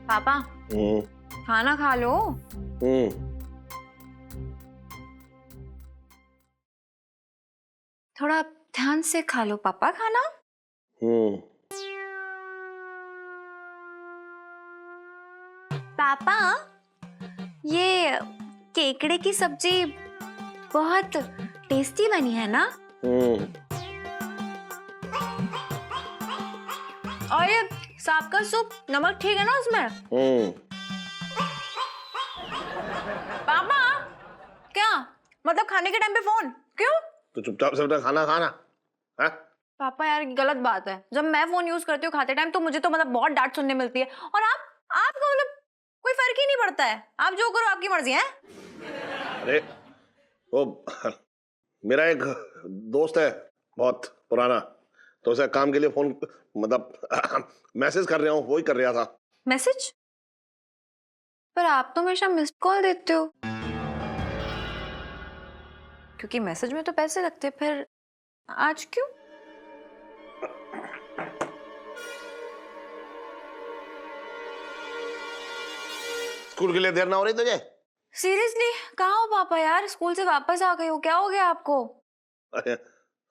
पापा खाना खा लो। थोड़ा ध्यान से खा लो पापा खाना। पापा ये केकड़े की सब्जी बहुत टेस्टी बनी है ना? और ये सांप का सूप, नमक ठीक है ना उसमें? पापा क्या मतलब खाने के टाइम पे फोन क्यों? तो चुपचाप से बेटा खाना खाना है? पापा यार गलत बात है, जब मैं फोन यूज करती हूँ खाते टाइम तो मुझे तो मतलब बहुत डांट सुनने मिलती है, और आपको मतलब कोई फर्क ही नहीं पड़ता है, आप जो करो आपकी मर्जी है। अरे वो मेरा एक दोस्त है बहुत पुराना, तो उसे काम के लिए फोन मतलब मैसेज कर रहा हूँ, वो ही कर रहा था। मैसेज? पर आप तो हमेशा मिस्ड कॉल देते हो। क्योंकि मैसेज में तो पैसे लगते, फिर आज क्यों? स्कूल के लिए देर ना हो रही तुझे? सीरियसली कहाँ हो पापा यार? स्कूल से वापस आ गए हो, क्या हो गया आपको? अरे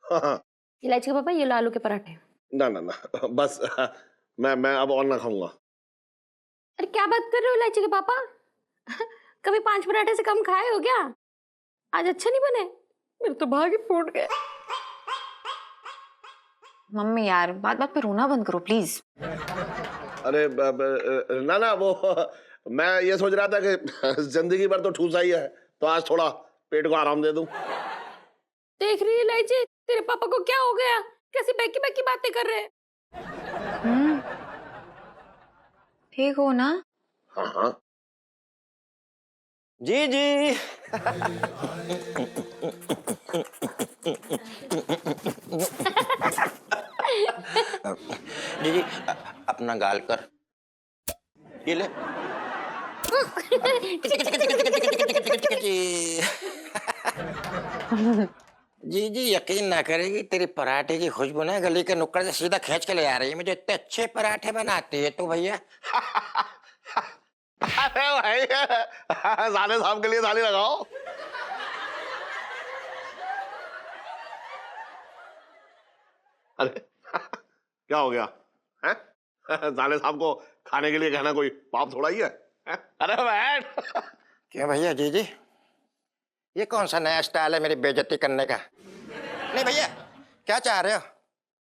हाँ। इलायची का पापा, ये लो आलू के पराठे। ना ना ना बस मैं अब और ना खाऊंगा। अरे क्या बात कर रहे हो इलायची के पापा? कभी 5 पराठे से कम खाए हो क्या? आज अच्छे नहीं बने? मेरे तो भाग ही फूट गए। मम्मी यार बात बात पे रोना बंद करो प्लीज। अरे ना ना वो मैं ये सोच रहा था कि जिंदगी भर तो ठूसा ही है, तो आज थोड़ा पेट को आराम दे दूं। देख रही है इलायची, तेरे पापा को क्या हो गया? कैसी बैकी बैकी बातें कर रहे हैं। ठीक हो ना? हाँ हाँ जी जी। जी जी अपना गाल कर, ये ले। जी जी यकीन ना करेगी, तेरी पराठे की खुशबू ना गली के नुक्कड़ से सीधा खींच के ले आ रही है। मुझे इतने अच्छे पराठे बनाती है तू भैया। अरे भाई साले साहब के लिए थाली लगाओ। अरे क्या हो गया है? साले साहब को खाने के लिए कहना कोई पाप थोड़ा ही है? अरे बैठ। क्यों भैया? जी जी ये कौन सा नया स्टाइल है मेरी बेइज्जती करने का? नहीं भैया क्या चाह रहे हो?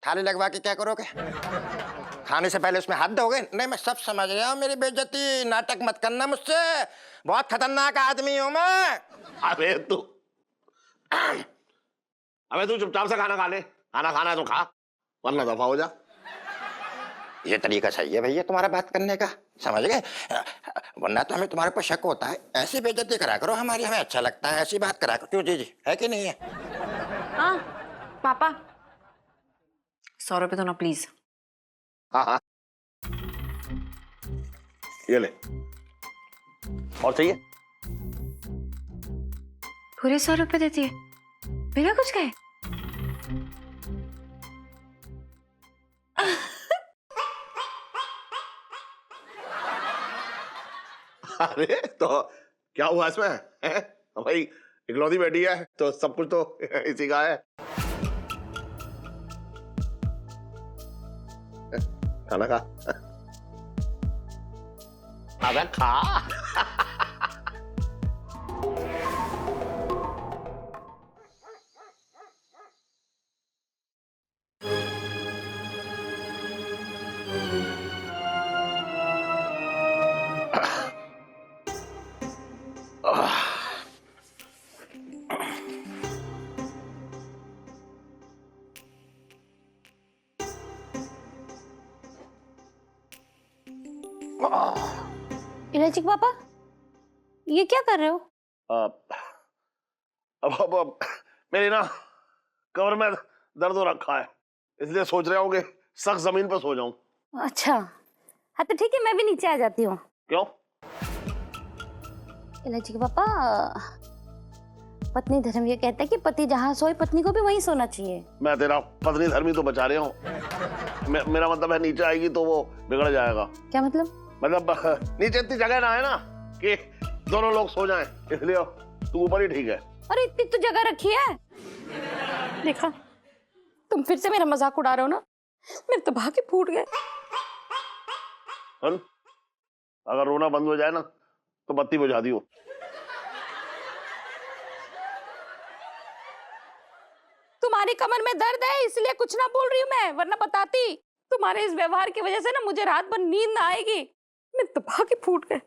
थाली लगवा के क्या करोगे? खाने से पहले उसमें हाथ धोगे? नहीं मैं सब समझ रहा हूँ, मेरी बेइज्जती नाटक मत करना मुझसे, बहुत खतरनाक आदमी हूँ मैं। अबे तू चुपचाप से खाना खा ले, खाना खाना है तो खा, वरना दफा हो जा। ये तरीका सही है भैया तुम्हारा बात करने का, समझ गए? वरना तो हमें तुम्हारे ऊपर शक होता है। ऐसी बेइज्जती करा करो हमारी, हमें अच्छा लगता है ऐसी बात करा करो। क्यों जी जी, है कि नहीं है? हाँ पापा 100 रुपए दो ना प्लीज। हाँ हाँ ये ले, और चाहिए? पूरे 100 रुपए देती है बिना कुछ कहे? अरे तो क्या हुआ इसमें है? भाई इकलौती बेटी है तो सब कुछ तो इसी का है। खाना खा। अबे खा। इलायची के पापा, ये क्या कर रहे हो? अब मेरी ना कमर में दर्द हो रखा है, इसलिए सोच रहा हूँ कि सख्त जमीन पर सो जाऊं। अच्छा हाँ तो ठीक है, मैं भी नीचे आ जाती हूँ। क्यों? इलायची के पापा, पत्नी धर्म ये कहता है कि पति जहाँ सोए पत्नी को भी वहीं सोना चाहिए। मैं तेरा पत्नी धर्मी तो बचा रहा हूँ। मेरा मतलब है नीचे आएगी तो वो बिगड़ जाएगा। क्या मतलब? मतलब नीचे इतनी जगह ना है ना कि दोनों लोग सो जाएं, इसलिए तू ऊपर ही ठीक है। अरे इतनी तो जगह रखी है। देखा, तुम फिर से मेरा मजाक उड़ा रहे हो ना। मेरे तो भागे फूट गए। सुन, अगर रोना बंद हो जाए ना तो बत्ती बुझा दियो। तुम्हारी कमर में दर्द है इसलिए कुछ ना बोल रही हूँ मैं, वरना बताती। तुम्हारे इस व्यवहार की वजह से ना मुझे रात भर नींद ना आएगी। मेरे तो भागे फूट गए।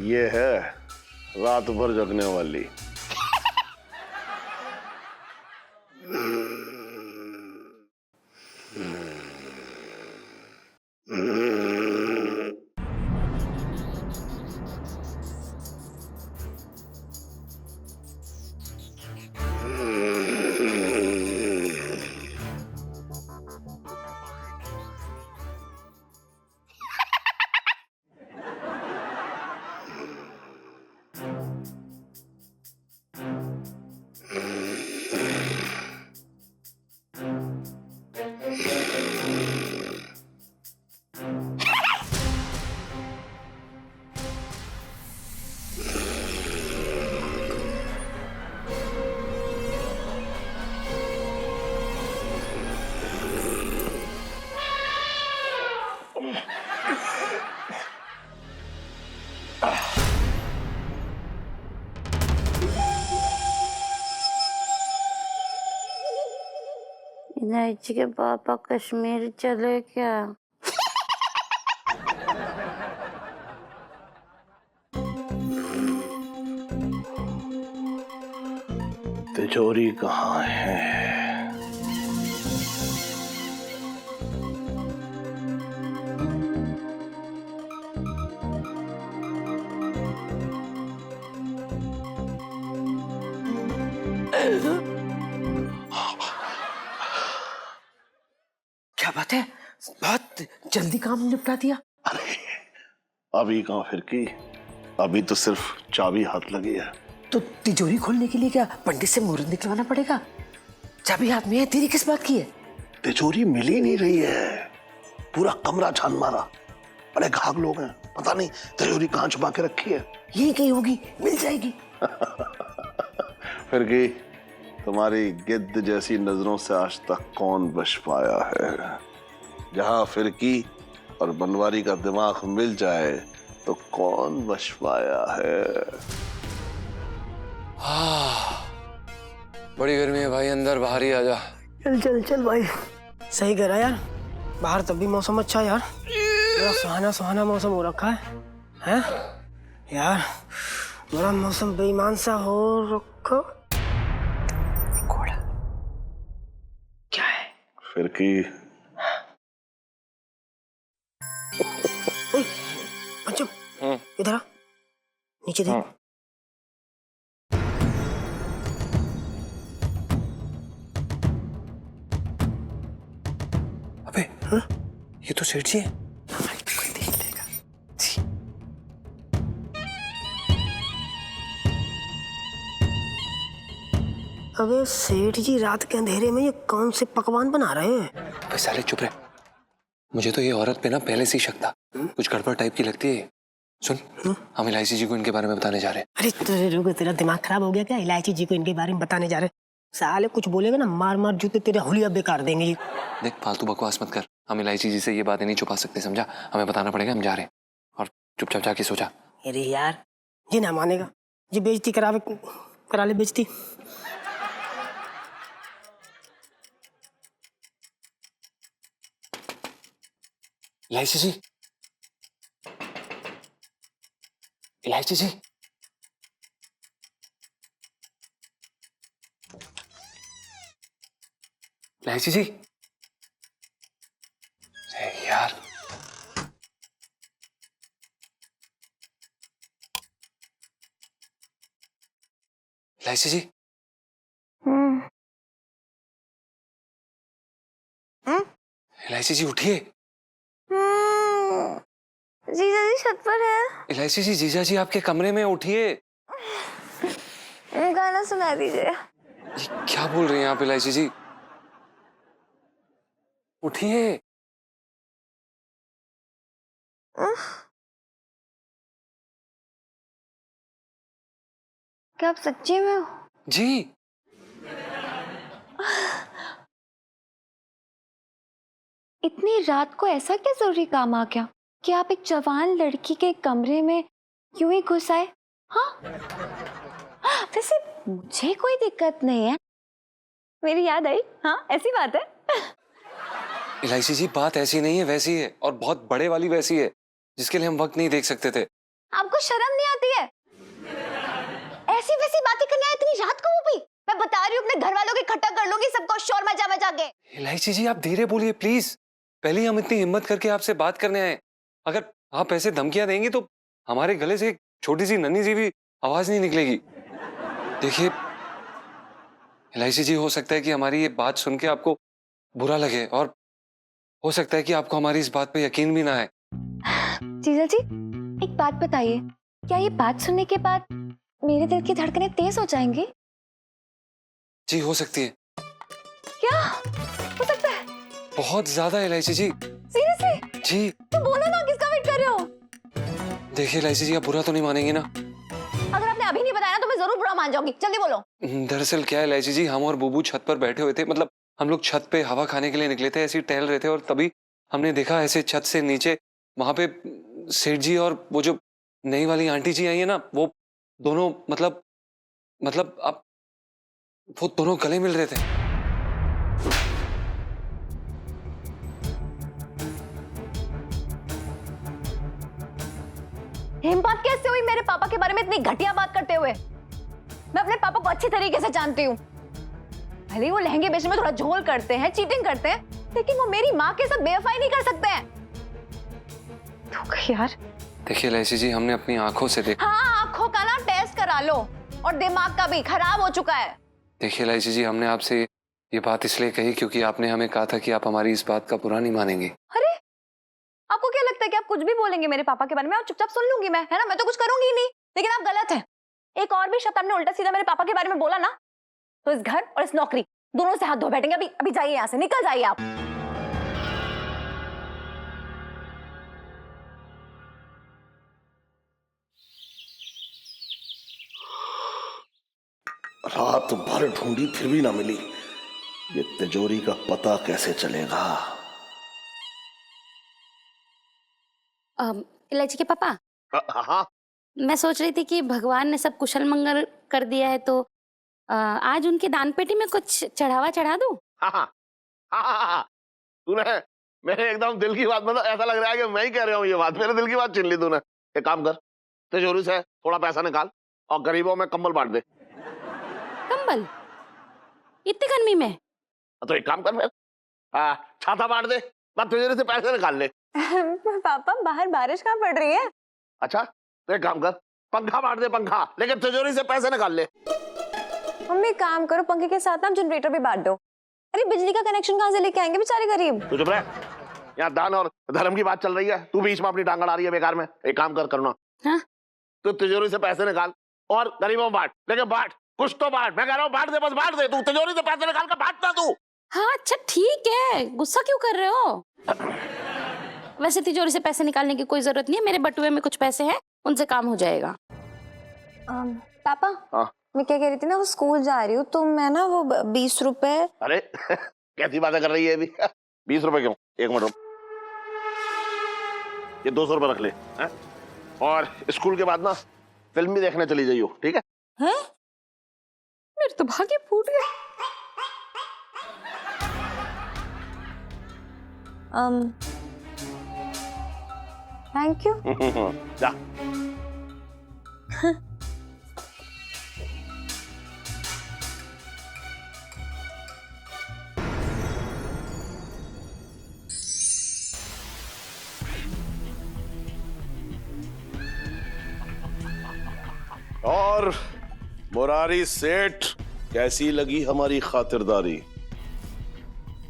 ये है रात भर जगने वाली। इलायची के पापा कश्मीर चले क्या? तिजोरी कहाँ है? क्या बात है, बहुत जल्दी काम निपटा दिया। अरे अभी कहाँ फिर की, अभी तो सिर्फ चाबी हाथ लगी है। तो तिजोरी खोलने के लिए क्या पंडित से मुहूर्त निकलवाना पड़ेगा? चाबी हाथ में है, तेरी किस बात की है? तिजोरी मिल ही नहीं रही है, पूरा कमरा छान मारा। बड़े घाघ लोग हैं, पता नहीं तिजोरी कहाँ छुपा के रखी है। ये कहीं होगी, मिल जाएगी। फिर की तुम्हारी गिद्ध जैसी नजरों से आज तक कौन बच पाया है? जहां फिरकी और बनवारी का दिमाग मिल जाए तो कौन बच पाया है? बड़ी गर्मी है भाई, अंदर बाहर ही आजा। चल चल चल भाई, सही करा यार। बाहर तब भी मौसम अच्छा है यार, बड़ा सुहाना सुहाना मौसम हो रखा है। हैं यार, बड़ा मौसम बेईमान सा हो रखा। क्या है? फिरकी ओए, पंचम, इधर आ, नीचे देख। अबे ये तो सेठ जी है। कोई देख लेगा। अबे सेठ जी, रात के अंधेरे में ये कौन से पकवान बना रहे हैं? अबे साले चुप रहे, मुझे तो ये औरत पे ना पहले से ही शक था। कुछ गड़बड़ टाइप की लगती है। सुन, हम इलायची जी को इनके बारे में बताने जा रहे हैं। अरे तेरा दिमाग खराब हो गया क्या? इलायची जी को इनके बारे में बताने जा रहे? साले कुछ बोलेगा ना, मार मार जूते तेरे हुलिया बेकार देंगे ये। देख, फालतू बकवास मत कर। हम इलायची जी से ये बातें नहीं छुपा सकते, समझा? हमें बताना पड़ेगा, हम जा रहे हैं। और चुपचाप जाके सो जा। अरे यार, ये ना मानेगा, ये बेइज्जती करा ले बेइज्जती। इलायची जी, इलायची जी, इलायची जी। अरे यार, इलायची जी, इलायची जी उठिए। जीजा जी छत पर है। इलायची जी, जीजा जी आपके कमरे में, उठिए। गाना सुना दीजिए। ये क्या बोल रही हैं आप इलायची जी? उठिए। क्या आप सच्ची में हो? जी। इतनी रात को ऐसा क्या जरूरी काम आ गया कि आप एक जवान लड़की के कमरे में क्यों ही घुस आए? हाँ, वैसे मुझे कोई दिक्कत नहीं है, मेरी याद आई। हाँ, ऐसी बात है। इलायची जी, बात ऐसी नहीं है, वैसी है, और बहुत बड़े वाली वैसी है, जिसके लिए हम वक्त नहीं देख सकते थे। आपको शर्म नहीं आती है? ऐसी वैसी बातें करने आए इतनी रात को, वो भी? मैं बता रही हूँ, अपने घर वालों को इकट्ठा कर लूंगी, सबको शोर मचा मचा के। इलायची जी, आप धीरे बोलिए प्लीज। पहले ही हम इतनी हिम्मत करके आपसे बात करने आए। अगर आप ऐसे धमकियां देंगी तो हमारे गले से एक छोटी सी नन्ही सी भी आवाज नहीं निकलेगी। देखिए इलायची जी, हो सकता है कि हमारी ये बात सुन के आपको बुरा लगे, और हो सकता है कि आपको हमारी इस बात पे यकीन भी ना आए। जीजा जी, एक बात बताइए, क्या ये बात सुनने के बाद मेरे दिल की धड़कनें तेज हो जाएंगी? जी, हो सकती है। क्या हो सकता है? बहुत ज्यादा इलायची जी। सीरियसली? जी। तो बोलो ना, किसका वेट कर रहे हो? देखिए इलायची जी, आप बुरा तो नहीं मानेंगी ना? अगर आपने अभी नहीं बताया ना तो मैं जरूर बुरा मान जाऊंगी। जल्दी बोलो। दरअसल क्या है इलायची जी, हम और बुबू छत पर बैठे हुए थे, मतलब हम लोग छत पे हवा खाने के लिए निकले थे, ऐसे ही टहल रहे थे, और तभी हमने देखा ऐसे छत से नीचे वहां पे सेठ जी और वो जो नई वाली आंटी जी आई है ना, वो दोनों मतलब आप वो दोनों गले मिल रहे थे। हिम्मत कैसे हुई मेरे पापा के बारे में इतनी घटिया बात करते हुए? मैं अपने पापा को अच्छी तरीके से जानती हूँ। भले ही वो लहंगे बेचने में थोड़ा झोल करते हैं, चीटिंग करते हैं, लेकिन वो मेरी माँ के साथ बेवफाई नहीं कर सकते हैं। तो यार, देखिए इलायची जी, हमने अपनी आंखों से देखा। हाँ, आंखों का ना टेस्ट करा लो, और दिमाग का भी खराब हो चुका है। देखिए इलायची जी, हमने आपसे ये बात इसलिए कही क्योंकि आपने हमें कहा था कि आप हमारी इस बात का बुरा नहीं मानेंगे। अरे, आपको क्या लगता है कि आप कुछ भी बोलेंगे मेरे पापा के बारे में और चुपचाप सुन लूंगी मैं, है ना? मैं तो कुछ करूंगी ही नहीं। लेकिन आप गलत हैं। एक और भी शब्द आपने उल्टा सीधा मेरे पापा के बारे में बोला ना, तो इस घर और इस नौकरी दोनों से हाथ धो बैठेंगे। अभी अभी जाइए यहाँ से, निकल जाइए आप। रात भर ढूंढी फिर भी ना मिली। ये तिजोरी का पता कैसे चलेगा? इलायची के पापा, हाँ, मैं सोच रही थी कि भगवान ने सब कुशल मंगल कर दिया है, तो आज उनके दान पेटी में कुछ चढ़ावा चढ़ा दूं? तूने मेरे एकदम दिल की बात, मतलब ऐसा लग रहा है कि मैं ही कह रहा हूँ ये बात। मेरे दिल की बात छीन ली तूने। एक काम कर, तिजोरी से थोड़ा पैसा निकाल और गरीबों में कंबल बांट दे। कंबल? इतनी गर्मी में? तो एक काम कर, मैं छाता बांट दे, बस तिजोरी से पैसे निकाल ले। पापा, बाहर बारिश कहाँ पड़ रही है? अच्छा, तो एक काम कर, पंखा बांट दे, पंखा, लेकिन तिजोरी से पैसे निकाल ले। मम्मी, काम करो, पंखे के साथ ना जनरेटर भी बांट दो। अरे, बिजली का कनेक्शन कहाँ से लेके आएंगे बेचारे गरीब? तू चुप रह, यहाँ दान और धर्म की बात चल रही है, तू बीच में अपनी टांग अड़ा रही है बेकार में। एक काम कर, करुणा, हाँ? तू तिजोरी से पैसे निकाल और गरीबों में बांट, लेकिन बांट, कुछ तो बांट। मैं कह रहा हूँ बांट दे, बस बांट दे। तू तिजोरी से पैसे निकाल कर बांटना तू। हाँ, अच्छा ठीक है, गुस्सा क्यों कर रहे हो? वैसे तिजोरी से पैसे निकालने की कोई जरूरत नहीं है, मेरे बटुए में कुछ पैसे हैं, उनसे काम हो जाएगा। पापा, हाँ? मैं क्या कह रही थी ना, वो स्कूल जा रही हूँ, तो मैं ना वो 20 रुपए। अरे कैसी बातें कर रही है अभी? 20 रुपए क्यों? एक मिनट रुक, ये 200 रुपए रख ले, है? और स्कूल के बाद ना फिल्म भी देखने चली जाइयो, ठीक है? हैं? मेरे तो भाग्य फूट गया। Thank you. जा। और मुरारी सेठ, कैसी लगी हमारी खातिरदारी?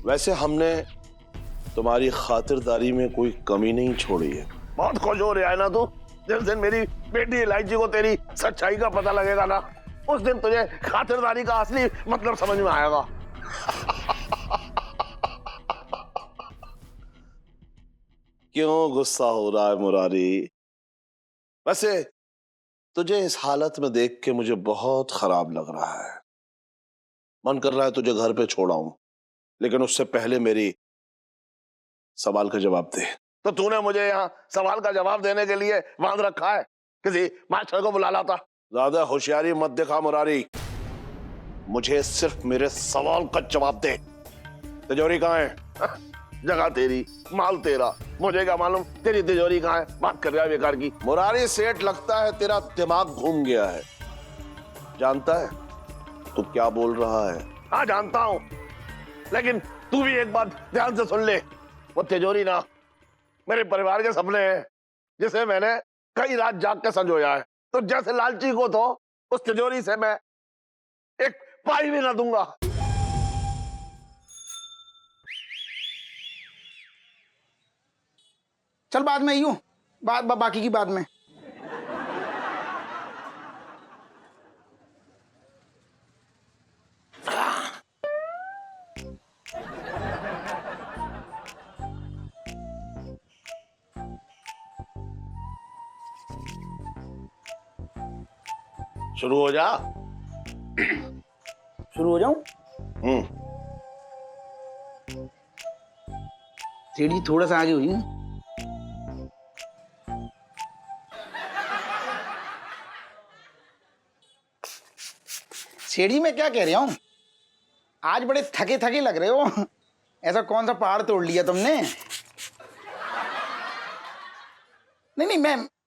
वैसे हमने तुम्हारी खातिरदारी में कोई कमी नहीं छोड़ी है। बहुत खुश हो रहा है ना तू? जिस दिन मेरी बेटी इलायची को तेरी सच्चाई का पता लगेगा ना, उस दिन तुझे खातिरदारी का असली मतलब समझ में आएगा। क्यों गुस्सा हो रहा है मुरारी? वैसे तुझे इस हालत में देख के मुझे बहुत खराब लग रहा है। मन कर रहा है तुझे घर पे छोड़ाऊं, लेकिन उससे पहले मेरी सवाल का जवाब दे। तो तूने मुझे यहाँ सवाल का जवाब देने के लिए बांध रखा है? किसी मास्टर को बुला लाता। ज्यादा होशियारी मत दिखा मुरारी, मुझे सिर्फ मेरे सवाल का जवाब दे। तिजोरी कहाँ है? जगह तेरी, माल तेरा, मुझे क्या मालूम तेरी तिजोरी कहाँ है? बात कर रहा है बेकार की। मुरारी सेठ, लगता है तेरा दिमाग घूम गया है। जानता है तू क्या बोल रहा है? हाँ जानता हूं, लेकिन तू भी एक बात ध्यान से सुन ले। वो तिजोरी ना मेरे परिवार के सपने हैं, जिसे मैंने कई रात जाग के संजोया है। तो जैसे लालची को तो उस तिजोरी से मैं एक पाई भी ना दूंगा। चल बाद में यूं बाकी की बाद में। शुरू हो जा। शुरू हो जाऊं? सीढ़ी थोड़ा सा आगे हुई ना। सीढ़ी में क्या कह रहा हूं? आज बड़े थके थके लग रहे हो। ऐसा कौन सा पहाड़ तोड़ लिया तुमने? नहीं,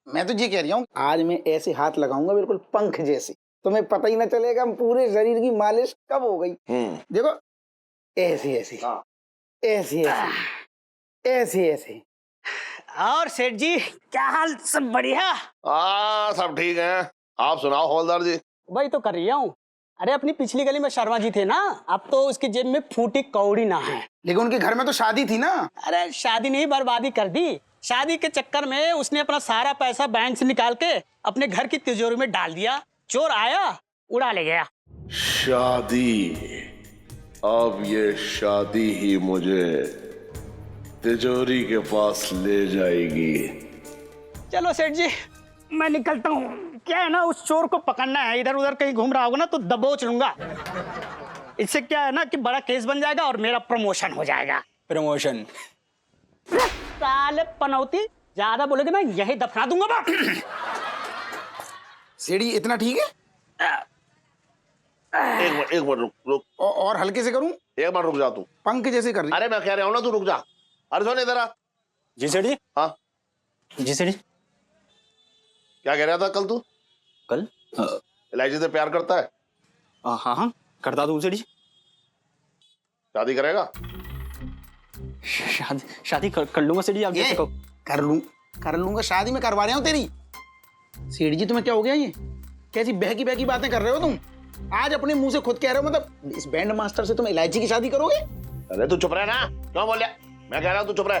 मैं तो ये कह रही हूँ, आज मैं ऐसे हाथ लगाऊंगा बिल्कुल पंख जैसे, तुम्हें पता ही ना चलेगा पूरे शरीर की मालिश कब हो गई। देखो, ऐसे ऐसे ऐसे ऐसे ऐसे। और सेठ जी क्या हाल? सब बढ़िया? सब ठीक है। आप सुनाओ हवलदार जी। वही तो कर रही हूँ। अरे अपनी पिछली गली में शर्मा जी थे ना, अब तो उसकी जेब में फूटी कौड़ी ना है। लेकिन उनके घर में तो शादी थी ना। अरे शादी नहीं, बर्बादी कर दी। शादी के चक्कर में उसने अपना सारा पैसा बैंक से निकाल के अपने घर की तिजोरी में डाल दिया। चोर आया, उड़ा ले गया। शादी? अब ये शादी ही मुझे तिजोरी के पास ले जाएगी। चलो सेठ जी, मैं निकलता हूँ। क्या है ना, उस चोर को पकड़ना है। इधर उधर कहीं घूम रहा होगा ना तो दबोच लूंगा। इससे क्या है ना कि बड़ा केस बन जाएगा और मेरा प्रमोशन हो जाएगा। प्रमोशन? साले पनौती, ज्यादा बोलोगे ना यही दफना दूंगा बा। सीढ़ी इतना ठीक है? एक मिनट रुक। और हल्के से करूं? एक मिनट रुक जा तू। पंख जैसे कर रही। अरे मैं कह रहा हूं ना, तू रुक जा। अरे सुन इधर आ। जी सेठ जी। हाँ जी सेठ जी। क्या कह रहा था कल तू? कल इलायची से प्यार करता है? हाँ करता दूं सेठ जी। शादी करेगा? शादी कर लूंगा सेठ जी, आप जैसे कहो। कर लूंगा। शादी में करवा रहा हूं तेरी। सेठ जी तुम्हें क्या हो गया? ये कैसी बहकी बातें कर रहे हो तुम? आज अपने मुंह से खुद कह रहे हो, मतलब इस बैंड मास्टर से तुम इलायची की शादी करोगे? अरे तू चुप रहे ना, क्यों बोल रहा? मैं कह रहा हूं तू चुप रहे।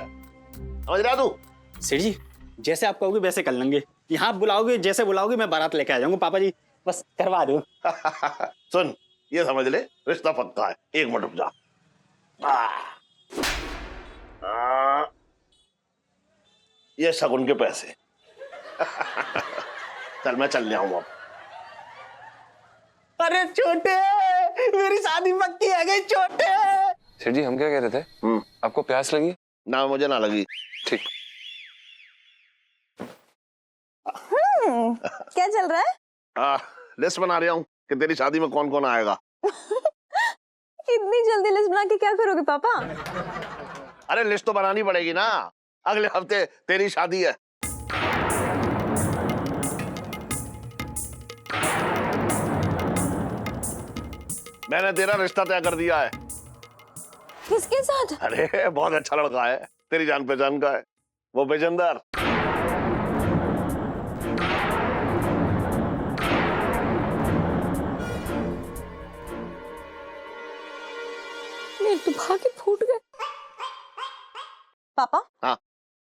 समझ रहा तू? सेठ जी जैसे आप कहोगे वैसे कर लेंगे। यहाँ बुलाओगे, जैसे बुलाओगे मैं बारात लेके आ जाऊंगा। पापा जी बस करवा दो। सुन, ये समझ ले, रिश्ता पक्का है। एक मिनट रुक जा। ये शगुन के पैसे। चल मैं चल आऊंगा अब। अरे छोटे, मेरी शादी पक्की है गई छोटे। सेठ जी हम क्या कह रहे थे? आपको प्यास लगी? ना मुझे ना लगी। ठीक। क्या चल रहा है? लिस्ट बना रहा हूँ कि तेरी शादी में कौन कौन आएगा। इतनी जल्दी लिस्ट बना के क्या करोगे पापा? अरे लिस्ट तो बनानी पड़ेगी ना, अगले हफ्ते तेरी शादी है। मैंने तेरा रिश्ता तय कर दिया है। किसके साथ? अरे बहुत अच्छा लड़का है, तेरी जान पहचान का है, वो बेजंदर।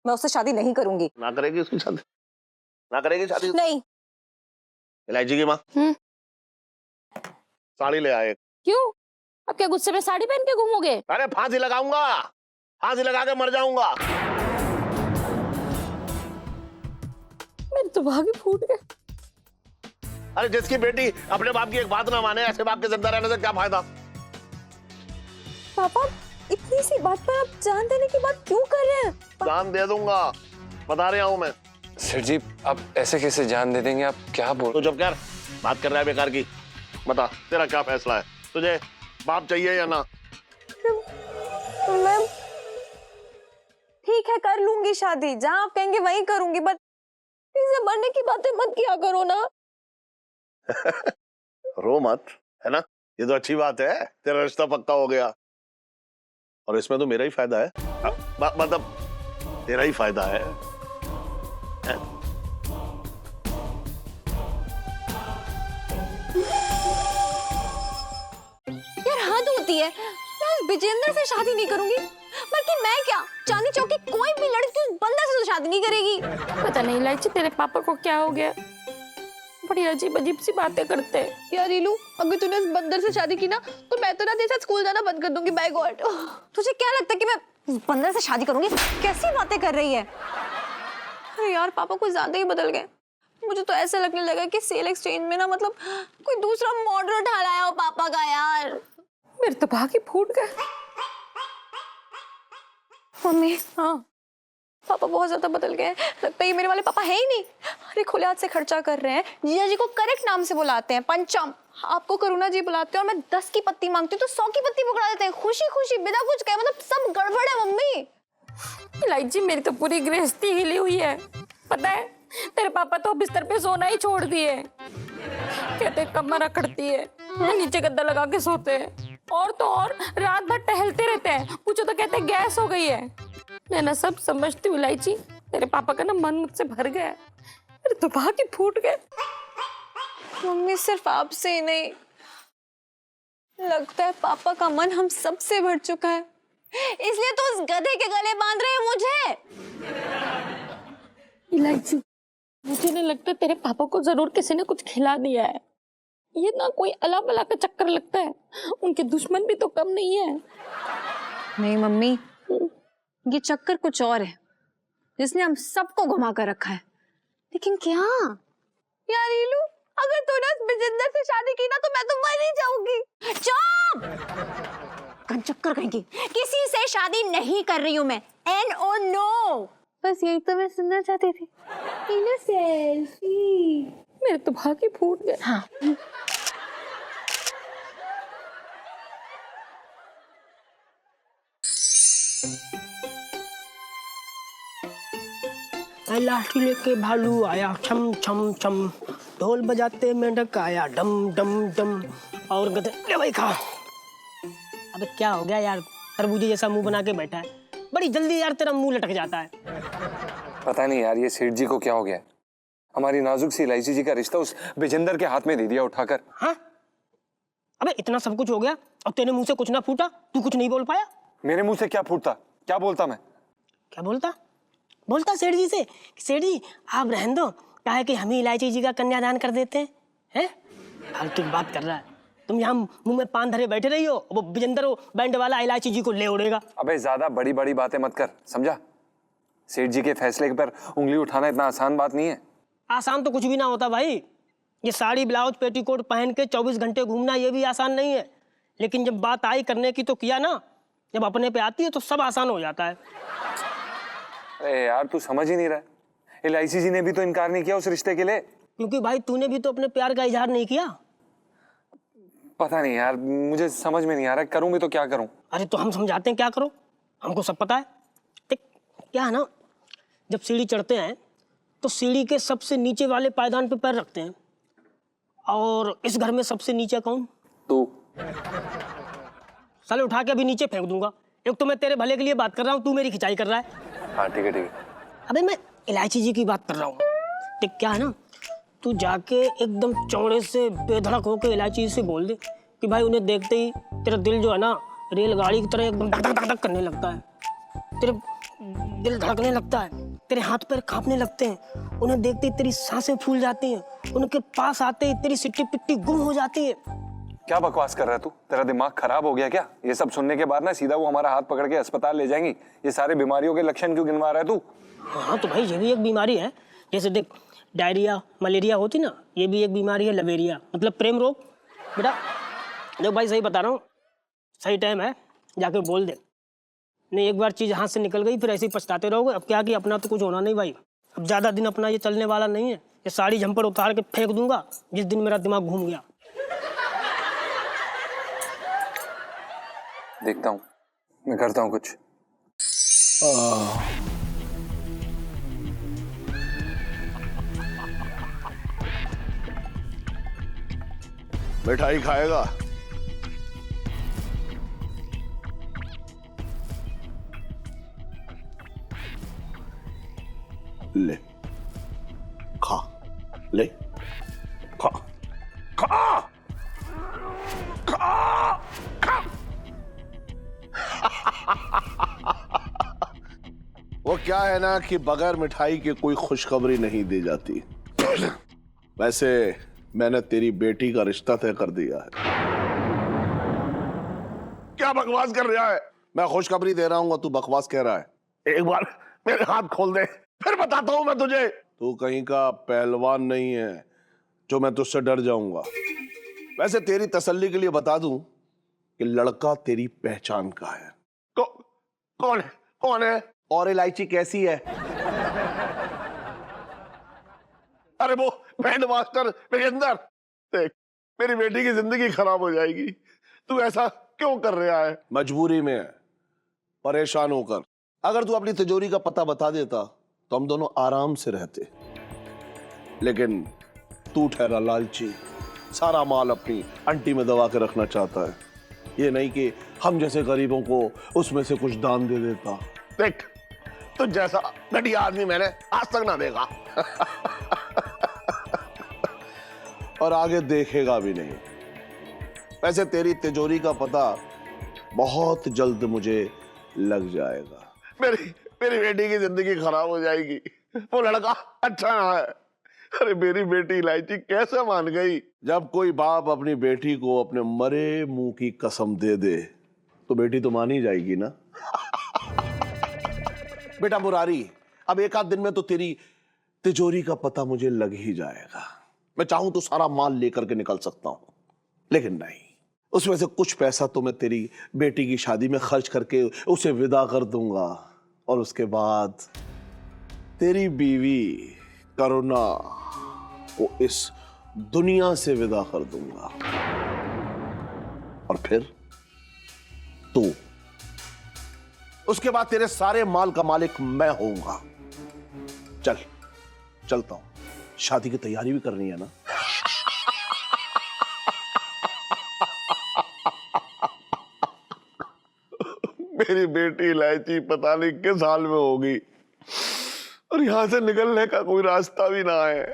मैं उससे शादी नहीं करूंगी। ना करेगी उसकी शादी? ना करेगी शादी? नहीं। इलायची की माँ, साड़ी ले आए। क्यों? अब क्या गुस्से में साड़ी पहन के घूमोगे? अरे फांसी लगाऊंगा, फांसी लगा के मर जाऊंगा। मेरे तो भाग ही फूट गए। अरे जिसकी बेटी अपने बाप की एक बात ना माने, ऐसे बाप के जिंदा रहने से क्या फायदा? पापा इतनी सी बात पर आप जान देने की बात क्यों कर रहे हैं? जान दे दूंगा, बता रहा हूं मैं। सेठ जी आप ऐसे कैसे जान दे देंगे? आप क्या बोल? तो जब कर बात कर रहा है बेकार की, बता तेरा क्या फैसला है? तुझे बाप चाहिए या ना? मैं ठीक है कर लूंगी शादी, जहाँ आप कहेंगे वहीं करूंगी, बट इसे मरने की बातें मत किया करो ना। रो मत, है ना? ये तो अच्छी बात है, तेरा रिश्ता पक्का हो गया और इसमें तो मेरा ही फायदा है। मतलब तेरा ही फायदा है। यार हद होती है, मैं उस विजेंद्र से शादी नहीं करूंगी, बल्कि मैं क्या चांदनी चौक की कोई भी लड़की उस बंदर से तो शादी नहीं करेगी। पता नहीं इलायची तेरे पापा को क्या हो गया, बड़ी अजीब अजीब सी बातें करते हैं। यार रीलू, अगर तूने उस बंदर से शादी की ना तो मैं तो ना तेरे साथ स्कूल जाना बंद कर दूंगी। बाय गॉड, तुझे क्या लगता है कि मैं उस बंदर से शादी करूंगी? कैसी बातें कर रही है? अरे यार पापा कुछ ज्यादा ही बदल गए। मुझे तो ऐसा लगने लगा कि सेल एक्सचेंज में ना मतलब कोई दूसरा मॉडल उठा लाया हो पापा का। यार मेरे तो भाग ही फूट गए। मम्मी, हाँ पापा बहुत ज्यादा बदल गए हैं, लगता है ये मेरे वाले पापा है ही नहीं। अरे खुले हाथ से खर्चा कर रहे हैं, जिया जी को करेक्ट नाम से बुलाते हैं पंचम, आपको करुणा जी बुलाते हैं, और मैं 10 की पत्ती मांगती हूँ तो 100 की पत्ती पकड़ा देते हैं, खुशी खुशी बिना कुछ कहे। मतलब सब गड़बड़ है मम्मी। इलायची मेरी तो पूरी गृहस्थी हिली हुई है। पता है तेरे पापा तो बिस्तर पे सोना ही छोड़ दिए, कहते कमर अकड़ती है, नीचे गद्दा लगा के सोते हैं, और तो और रात भर टहलते रहते हैं, पूछो तो कहते गैस हो गई है। मैं ना सब समझती हूँ इलायची, तेरे पापा का ना मन मुझसे भर गया है, मेरे तो भाग ही फूट गए। मम्मी सिर्फ आपसे ही नहीं, लगता है पापा का मन हम सब से भर चुका है, इसलिए तो उस गधे के गले बांध रहे हैं मुझे। इलायची मुझे नहीं लगता तेरे पापा को जरूर किसी ने कुछ खिला दिया है, ये ना कोई अला बला का चक्कर लगता है, उनके दुश्मन भी तो कम नहीं है। नहीं मम्मी, ये चक्कर कुछ और है जिसने हम सबको घुमा कर रखा है। लेकिन क्या यार रीलू, अगर तूने उस बिजिंदर से शादी की ना तो मैं तो मर ही जाऊंगी। चुप, कंचक्कर कहेंगी, किसी से शादी नहीं कर रही हूँ मैं, एन और नो, बस यही तो मैं सुनना चाहती थी। सेल्फी। मेरे तो भाग ही फूट गए। हाँ लाठी लेके भालू आया छम छम छम, ढोल बजाते मेंढक आया डम डम डम, और गधे ले भाई खा। अबे क्या हो गया यार, तरबूजे जैसा मुंह बना के बैठा है, बड़ी जल्दी यार तेरा मुंह लटक जाता है। पता नहीं यार ये सेठ जी को क्या हो गया, हमारी नाजुक सी इलायची जी का रिश्ता उस विजेंद्र के हाथ में दे दिया उठाकर। हाँ अबे इतना सब कुछ हो गया और तेरे मुंह से कुछ ना फूटा, तू कुछ नहीं बोल पाया? मेरे मुंह से क्या फूटता, क्या बोलता मैं? क्या बोलता सेठ जी से, सेठ जी आप रहने दो, क्या है कि हम ही इलायची जी का कन्यादान कर देते हैं। फालतू की बात कर रहा है, तुम यहाँ मुंह में पान धरे बैठे रही हो, वो विजेंद्र वो बैंड वाला इलायची जी को ले उड़ेगा। अबे ज्यादा बड़ी बड़ी बातें मत कर, समझा? सेठ जी के फैसले पर उंगली उठाना इतना आसान बात नहीं है। आसान तो कुछ भी ना होता भाई, ये साड़ी ब्लाउज पेटीकोट पहन के 24 घंटे घूमना ये भी आसान नहीं है, लेकिन जब बात आई करने की तो किया ना, जब अपने पे आती है तो सब आसान हो जाता है। अरे यार तू समझ ही नहीं रहा, इलायची जी ने भी तो इनकार नहीं किया उस रिश्ते के लिए। क्योंकि भाई तूने भी तो अपने प्यार का इजहार नहीं किया। पता नहीं यार, मुझे समझ में नहीं आ रहा, करूं भी तो क्या करूं? अरे तो हम समझाते हैं क्या करो, हमको सब पता है। देख क्या है ना, जब सीढ़ी चढ़ते हैं तो सीढ़ी के सबसे नीचे वाले पायदान पे पैर रखते हैं, और इस घर में सबसे नीचे कौन? तू। साले उठा के अभी नीचे फेंक दूंगा। एक तो मैं तेरे भले के लिए बात कर रहा हूँ, तू मेरी खिंचाई कर रहा है। हाँ ठीक है ठीक है। अबे मैं इलायची जी की बात कर रहा हूँ। देख क्या है ना, तू जाके एकदम चौड़े से बेधड़क होके इलायची जी से बोल दे कि भाई उन्हें देखते ही तेरा दिल जो है ना रेलगाड़ी की तरह एकदम धक धक धक धक करने लगता है, तेरे दिल धड़कने लगता है, तेरे हाथ पैर कांपने लगते हैं, उन्हें देखते ही तेरी सांसें फूल जाती हैं, उनके पास आते ही तेरी सिट्टी पिट्टी गुम हो जाती है। क्या बकवास कर रहा है तू? तेरा दिमाग खराब हो गया क्या? ये सब सुनने के बाद ना सीधा वो हमारा हाथ पकड़ के अस्पताल ले जाएंगी। ये सारे बीमारियों के लक्षण क्यों गिनवा रहा है तू? हाँ तो भाई ये भी एक बीमारी है। जैसे देख, डायरिया मलेरिया होती ना, ये भी एक बीमारी है, लवेरिया मतलब प्रेम रोग। बेटा देख भाई, सही बता रहा हूँ, सही टाइम है जाके बोल दे, नहीं एक बार चीज हाथ से निकल गई फिर ऐसे ही पछताते रहोगे। अब क्या कि अपना तो कुछ होना नहीं भाई, अब ज्यादा दिन अपना ये चलने वाला नहीं है। ये साड़ी झंपर उतार के फेंक दूंगा जिस दिन मेरा दिमाग घूम गया। देखता हूँ, मैं करता हूँ कुछ। मिठाई खाएगा? ले खा, ले खा, खा, खा, खा। वो क्या है ना कि बगैर मिठाई के कोई खुशखबरी नहीं दी जाती। वैसे मैंने तेरी बेटी का रिश्ता तय कर दिया है। क्या बकवास कर रहा है? मैं खुशखबरी दे रहा हूँ, तू बकवास कह रहा है। एक बार मेरे हाथ खोल दे, फिर बताता हूं मैं तुझे। तू कहीं का पहलवान नहीं है जो मैं तुझसे डर जाऊंगा। वैसे तेरी तसल्ली के लिए बता दूं कि लड़का तेरी पहचान का है। कौन है? कौन है? और इलायची कैसी है? अरे वो बैंड मास्टर विजेंदर। देख, मेरी बेटी की जिंदगी खराब हो जाएगी। तू ऐसा क्यों कर रहा है? मजबूरी में है, परेशान होकर। अगर तू अपनी तिजोरी का पता बता देता तो हम दोनों आराम से रहते, लेकिन तू ठहरा लालची, सारा माल अपनी अंटी में दबा के रखना चाहता है। ये नहीं कि हम जैसे गरीबों को उसमें से कुछ दान दे देता। देख, तो जैसा घटिया आदमी मैंने आज तक ना देखा और आगे देखेगा भी नहीं। वैसे तेरी तिजोरी का पता बहुत जल्द मुझे लग जाएगा। मेरी बेटी की जिंदगी खराब हो जाएगी। वो लड़का अच्छा ना है। अरे मेरी बेटी इलायची कैसे मान गई? जब कोई बाप अपनी बेटी को अपने मरे मुंह की कसम दे दे तो बेटी तो मान ही जाएगी ना। बेटा मुरारी, अब एक आध दिन में तो तेरी तिजोरी का पता मुझे लग ही जाएगा। मैं चाहूं तो सारा माल लेकर के निकल सकता हूं, लेकिन नहीं, उसमें से कुछ पैसा तो मैं तेरी बेटी की शादी में खर्च करके उसे विदा कर दूंगा, और उसके बाद तेरी बीवी करुणा को इस दुनिया से विदा कर दूंगा, और फिर तू, उसके बाद तेरे सारे माल का मालिक मैं होऊंगा। चलता हूं, शादी की तैयारी भी करनी है ना। मेरी बेटी इलायची पता नहीं किस हाल में होगी, और यहां से निकलने का कोई रास्ता भी ना है।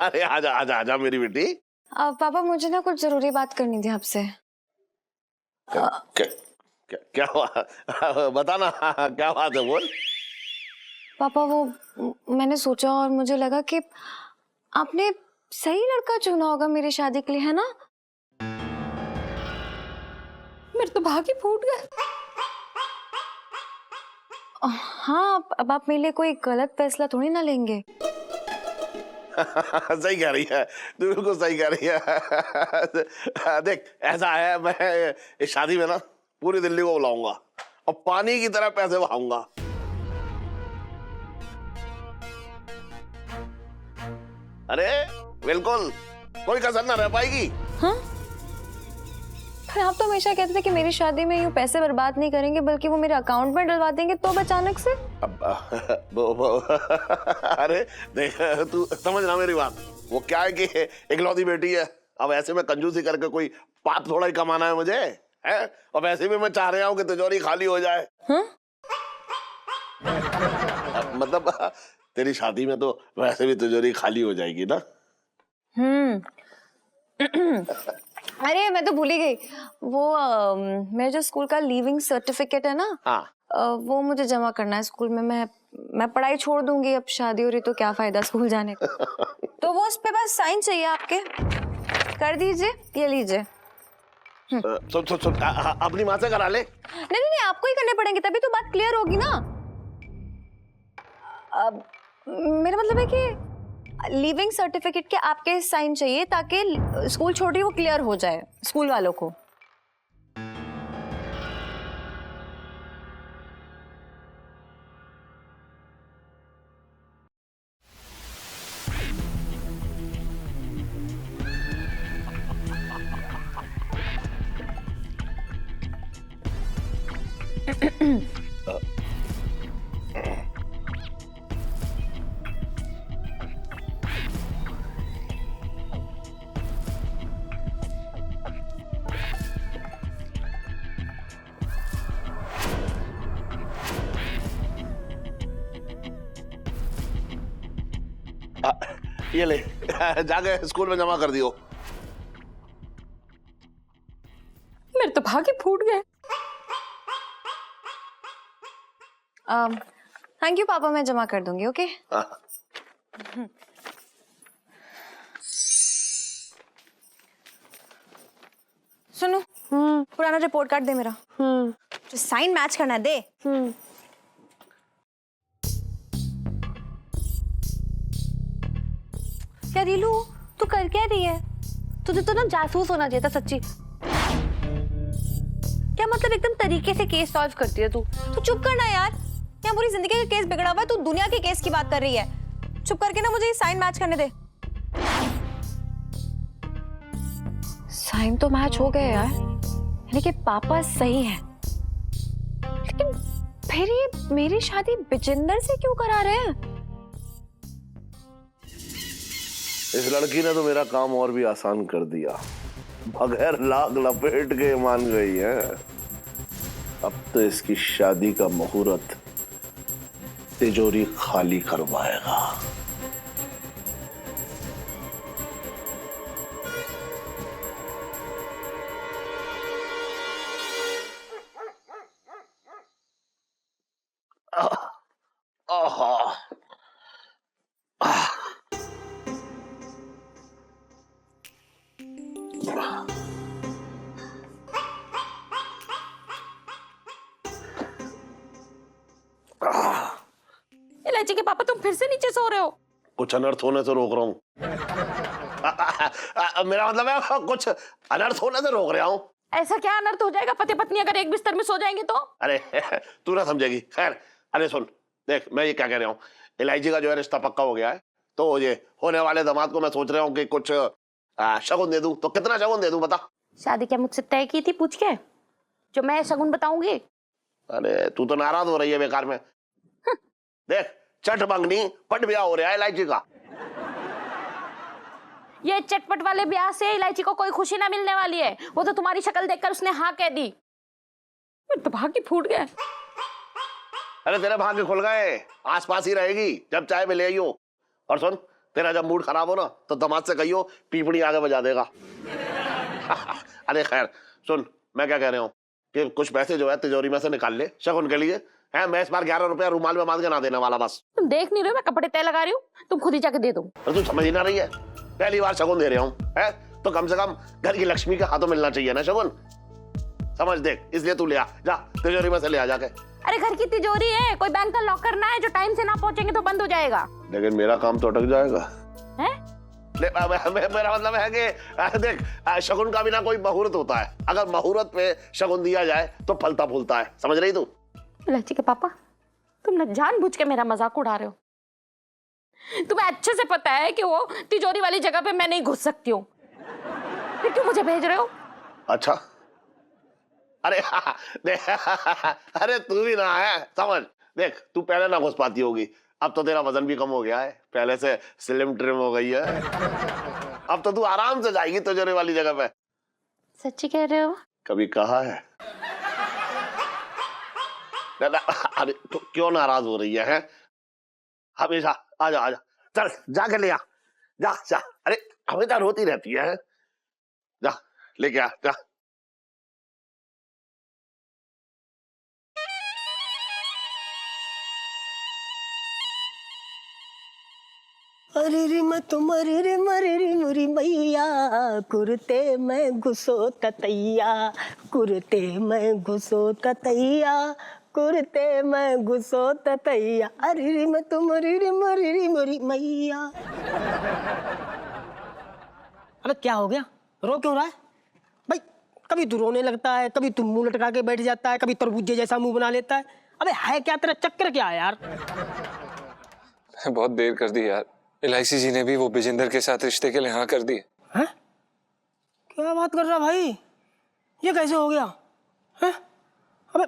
अरे आजा आजा आजा मेरी बेटी। पापा मुझे ना कुछ जरूरी बात करनी थी आपसे। क्या हुआ? बताना, क्या बात है, बोल। पापा वो मैंने सोचा और मुझे लगा कि आपने सही लड़का चुना होगा मेरी शादी के लिए, है ना? मेरे तो भाग ही फूट गए। हाँ, अब आप मेरे लिए कोई गलत फैसला थोड़ी ना लेंगे। सही कह रही है तू, बिल्कुल सही कह रही है। देख, ऐसा है, मैं इस शादी में ना पूरी दिल्ली को बुलाऊंगा और पानी की तरह पैसे बहाऊंगा। अरे बिल्कुल, कोई कसर ना रह पाएगी। हाँ? फिर आप तो हमेशा कहते थे कि मेरी शादी में यूं पैसे बर्बाद नहीं करेंगे बल्कि वो मेरे अकाउंट में डलवा देंगे, तो अचानक से अरे देख, तू समझ ना मेरी बात। वो क्या है कि इकलौती बेटी है, अब ऐसे में कंजूसी करके कोई पाप थोड़ा ही कमाना है मुझे, है? और वैसे भी मैं चाह रहा हूँ कि तिजोरी खाली हो जाए। हाँ? मतलब तेरी शादी में तो वैसे भी तिजोरी खाली हो जाएगी ना। अरे मैं तो भूल ही गई, वो मेरा जो स्कूल का लीविंग सर्टिफिकेट है ना, हाँ वो मुझे जमा करना है स्कूल में। मैं पढ़ाई छोड़ दूंगी, अब शादी हो रही तो क्या फायदा स्कूल जाने का। तो वो उस पे बस साइन चाहिए आपके, कर दीजिए, ये लीजिए। सुन अपनी माँ से करा ले। नहीं, आपको ही करने पड़ेंगे, तभी तो बात क्लियर होगी ना। अब मेरा मतलब है कि लीविंग सर्टिफिकेट के आपके साइन चाहिए ताकि स्कूल छोड़ रही वो क्लियर हो जाए स्कूल वालों को। ये ले जाके स्कूल में जमा कर दियो। मेरे तो भागे फूट गए। थैंक यू पापा, मैं जमा कर दूंगी। ओके सुनो, पुराना रिपोर्ट कार्ड दे मेरा। जो साइन मैच करना है दे। क्या रीलू, तू कर क्या रही है? तुझे तो ना जासूस होना चाहिए था सच्ची। क्या मतलब एकदम तरीके से केस सॉल्व करती है तू। तू चुप करना यार, यहाँ पूरी जिंदगी का केस बिगड़ा हुआ है, तू दुनिया के केस की बात कर रही है। चुप करके ना मुझे साइन मैच करने दे। साइन तो मैच हो गए यार, यानी कि पापा सही है, लेकिन फिर ये मेरी शादी बिजेंदर से क्यों करा रहे हैं? इस लड़की ने तो मेरा काम और भी आसान कर दिया, बगैर लाग लपेट के मान गई है। अब तो इसकी शादी का मुहूर्त तिजोरी खाली करवाएगा। इलायची के पापा, तुम फिर से नीचे सो रहे हो? कुछ अनर्थ होने से रोक रहा हूँ। मेरा मतलब है कुछ अनर्थ होने से रोक रहा हूँ। ऐसा क्या अनर्थ हो जाएगा? पति पत्नी अगर एक बिस्तर में सो जाएंगे तो? अरे तू ना समझेगी। खैर, अरे सुन, देख मैं ये क्या कह रहा हूँ, इलायची का जो है रिश्ता पक्का हो गया है, तो ये होने वाले दामाद को मैं सोच रहा हूँ कि कुछ शगुन दे दूं। तो कितना शगुन दे दूं बता? शादी क्या मुझसे तय की थी पूछ के, जो मैं शगुन बताऊंगी? अरे तू तो नाराज हो रही है बेकार में। देख, चट मंगनी पट ब्याह हो रहा है इलायची का। ये चटपट वाले ब्याह से इलायची को कोई खुशी ना मिलने वाली है। वो तो तुम्हारी शक्ल देखकर उसने हाँ कह दी। मेरे तो भाग्य फूट गया। अरे तेरे भाग्य खुल गए, आसपास ही रहेगी, जब चाहे मिले आइयो। और सुन, तेरा जब मूड खराब हो ना तो दामाद से कहियो पीपड़ी आगे बजा देगा। अरे खैर सुन, मैं क्या कह रहा हूँ कि कुछ पैसे जो है तिजोरी में से निकाल ले शगुन के लिए। है, मैं इस बार 11 रुपया रूमाल में बांध के ना देने वाला बस। तुम देख नहीं रहे हो मैं कपड़े तय लगा रही हूँ? तुम खुद ही जाके दे दो। अरे तू समझ ही ना रही है, पहली बार शगुन दे रहा हूँ, है तो कम से कम घर की लक्ष्मी के हाथों मिलना चाहिए ना शगुन। समझ, देख इसलिए तू ले आ, जा तिजोरी में से ले आ जाके। अरे घर की तिजोरी है, कोई बैंक का लॉक करना है, जो टाइम से ना पहुंचेंगे तो बंद हो जाएगा। लेकिन मेरा काम तो अटक जाएगा। है? मेरा मतलब है कि देख, शगुन का भी ना कोई मुहूर्त होता है। अगर मुहूर्त पे शगुन दिया जाए तो फलता फूलता है। समझ रही तू? इलायची के पापा, तुम ना जानबूझ के मेरा मजाक उड़ा रहे हो। तुम्हें अच्छे से पता है कि वो तिजोरी वाली जगह पे मैं नहीं घुस सकती हूँ, फिर क्यों मुझे भेज रहे हो? अच्छा, अरे देख, अरे तू भी ना है, समझ। देख, तू पहले ना घुस पाती होगी, अब तो तेरा वजन भी कम हो गया है, पहले से स्लिम ट्रिम हो गई है। अब तो तू आराम से जाएगी तिजोरी वाली जगह पे। सच्ची कह रहे हो? कभी कहा है? अरे तो क्यों नाराज हो रही है? हमेशा आजा आजा, चल जाके ले आ, जा जा। अरे हमेशा रोती रहती है। जा लेके आ जा। अरे रे मैं तुम्हारे रे मरे रे मुरी मैया, कुर्ते में घुसो ततैया, कुर्ते में घुसो ततैया, कुर्ते में घुसो ततैया, अरे रे मैं तुम्हारे रे मरे रे मुरी मैया। अबे क्या हो गया, रो क्यों रहा है भाई? कभी तू रोने लगता है, कभी तू मुंह लटका के बैठ जाता है, कभी तरबूजे जैसा मुंह बना लेता है। अबे है क्या, तेरा चक्कर क्या है यार? बहुत देर कर दी यार, LIC जी ने भी वो बिजेंद्र के साथ रिश्ते के लिए हाँ कर दी है। क्या बात कर रहा भाई, ये कैसे हो गया है? अबे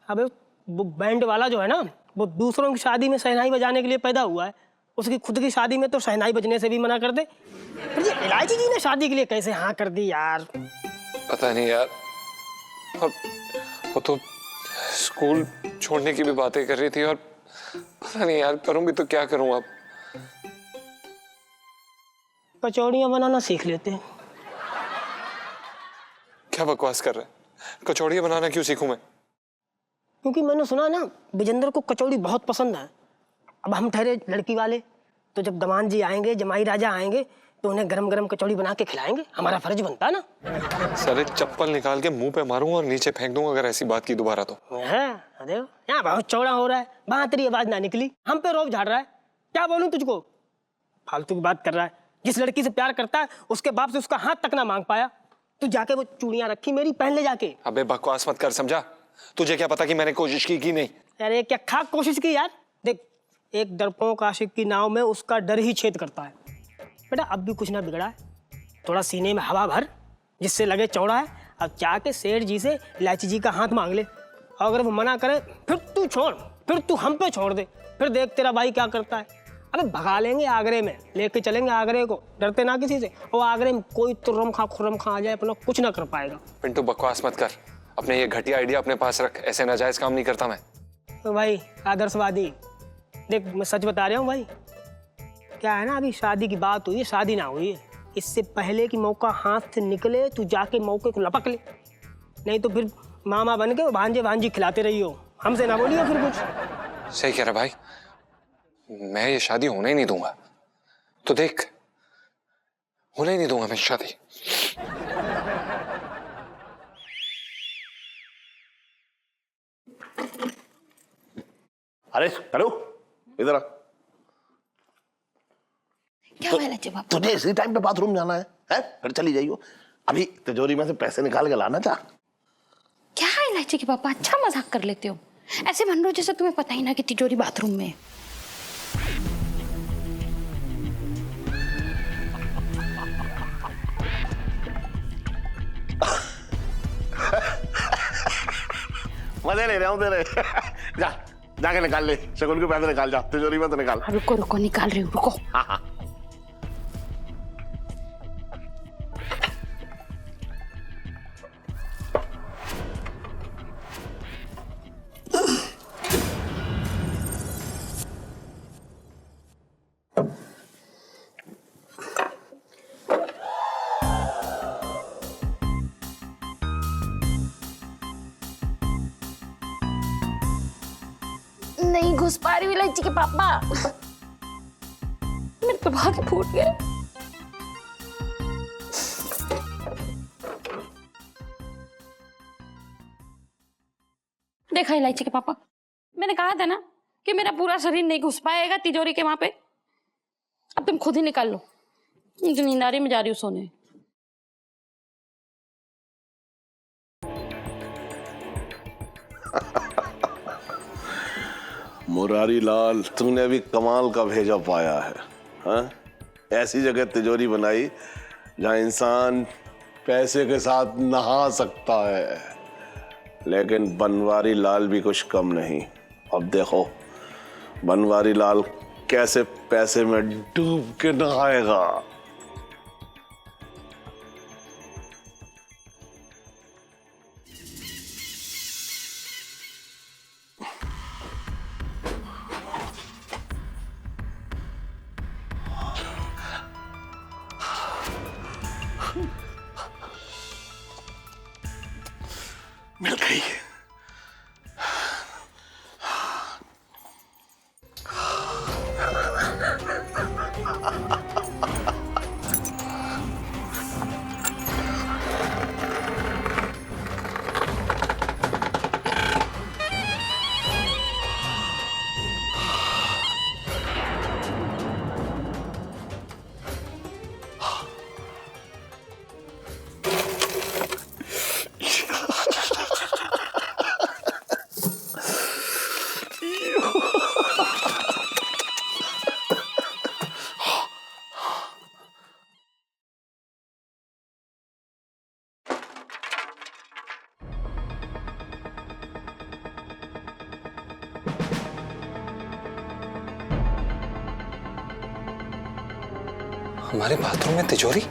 अबे वो बैंड वाला जो है ना, वो दूसरों की शादी में शहनाई बजाने के लिए पैदा हुआ है, उसकी खुद की शादी में तो शहनाई बजने से भी मना कर दे। फिर ये LIC जी ने शादी के लिए कैसे हाँ कर दी यार? पता नहीं यार, और वो तो स्कूल छोड़ने की भी बातें कर रही थी, और पता नहीं यार करूंगी तो क्या करूं अब। कचौड़ियाँ बनाना सीख लेते हैं। क्या बकवास कर रहा है, कचौड़ियाँ बनाना क्यों सीखूं मैं? क्योंकि मैंने सुना ना विजेंद्र को कचौड़ी बहुत पसंद है। अब हम ठहरे लड़की वाले, तो जब दमान जी आएंगे, जमाई राजा आएंगे, तो उन्हें गरम गरम कचौड़ी बना के खिलाएंगे, हमारा फर्ज बनता है ना। सारे चप्पल निकाल के मुंह पे मारूंगा और नीचे फेंक दूंगा अगर ऐसी बात की दोबारा तो। है देखो यहाँ बहुत चौड़ा हो रहा है, वहां तेरी आवाज ना निकली, हम पे रोब झाड़ रहा है। क्या बोलूं तुझको, फालतू की बात कर रहा है। जिस लड़की से प्यार करता है उसके बाप से उसका हाथ तक ना मांग पाया, तू जाके वो चूड़ियां रखी मेरी, पहन ले जाके। अबे बकवास मत कर, समझा? तुझे क्या पता कि मैंने कोशिश की कि नहीं? अरे क्या खाक कोशिश की यार। देख, एक डरपोक आशिक की नाव में उसका डर ही छेद करता है। बेटा अब भी कुछ ना बिगड़ा है, थोड़ा सीने में हवा भर, जिससे लगे चौड़ा है। अब जाके सेठ जी से इलायची जी का हाथ मांग ले, और अगर वो मना करे फिर तू छोड़, फिर तू हम पे छोड़ दे, फिर देख तेरा भाई क्या करता है। अबे भगा लेंगे आगरे में, लेके चलेंगे आगरे को, डरते ना किसी से। और आगरे में कोई तुर्रम खा खुर्रम खा आ जाए, अपना कुछ ना कर पाएगा। पिंटू बकवास मत कर, अपने ये घटिया आइडिया अपने पास रख, ऐसे नाजायज काम नहीं करता मैं। तो भाई आदर्शवादी, देख मैं सच बता रहा हूँ भाई। क्या है ना, अभी शादी की बात हुई है, शादी ना हुई है। इससे पहले कि मौका हाथ से निकले तू जाके मौके को लपक ले, नहीं तो फिर मामा बन के भांजे भांजी खिलाते रही हो, हमसे ना बोलियो फिर कुछ। सही कह रहा भाई, मैं ये शादी होने ही नहीं दूंगा। तो देख, होने ही नहीं दूंगा मैं शादी। अरे करो इधर आ। क्या हुआ लज्जू बाबू? तुझे इसी टाइम पे बाथरूम जाना है? फिर चली जाइयो। अभी तिजोरी में से पैसे निकाल के लाना चाह। क्या है इलायची के पापा, अच्छा मजाक कर लेते हो, ऐसे बन रहे हो जैसे तुम्हें पता ही ना कि तिजोरी बाथरूम में है। मजे ले रहा हूँ तेरे। जा जाके निकाल ले, शगुन के पैसे निकाल, जा तिजोरी में तो निकाल। रुको रुको, निकाल रही हूँ, रुको। हाँ हाँ। नहीं घुस पा रही हूँ इलायची के पापा, मेरे तो भाग फूट गए। देखा इलायची के पापा, मैंने कहा था ना कि मेरा पूरा शरीर नहीं घुस पाएगा तिजोरी के वहां पे। अब तुम खुद ही निकाल लो, मुझे नींद आ रही, मैं जा रही हूँ सोने। मुरारी लाल, तूने भी कमाल का भेजा पाया है। हाँ? ऐसी जगह तिजोरी बनाई जहां इंसान पैसे के साथ नहा सकता है, लेकिन बनवारी लाल भी कुछ कम नहीं। अब देखो बनवारी लाल कैसे पैसे में डूब के नहाएगा। मिल गई। हमारे बाथरूम में तिजोरी?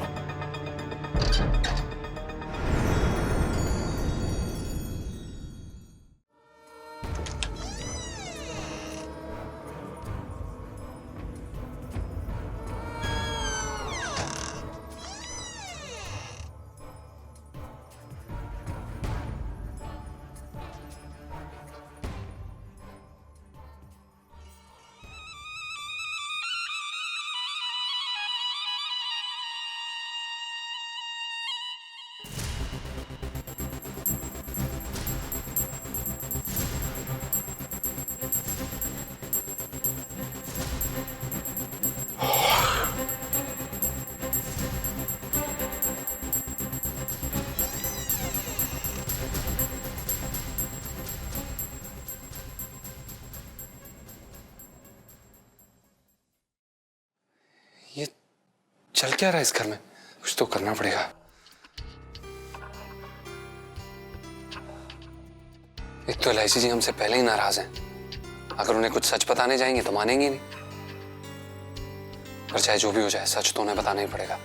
ये चल क्या रहा है इस घर में? कुछ तो करना पड़ेगा। एक तो एलआईसी जी हमसे पहले ही नाराज हैं। अगर उन्हें कुछ सच बताने जाएंगे तो मानेंगे नहीं। पर चाहे जो भी हो जाए, सच तो उन्हें बताना ही पड़ेगा।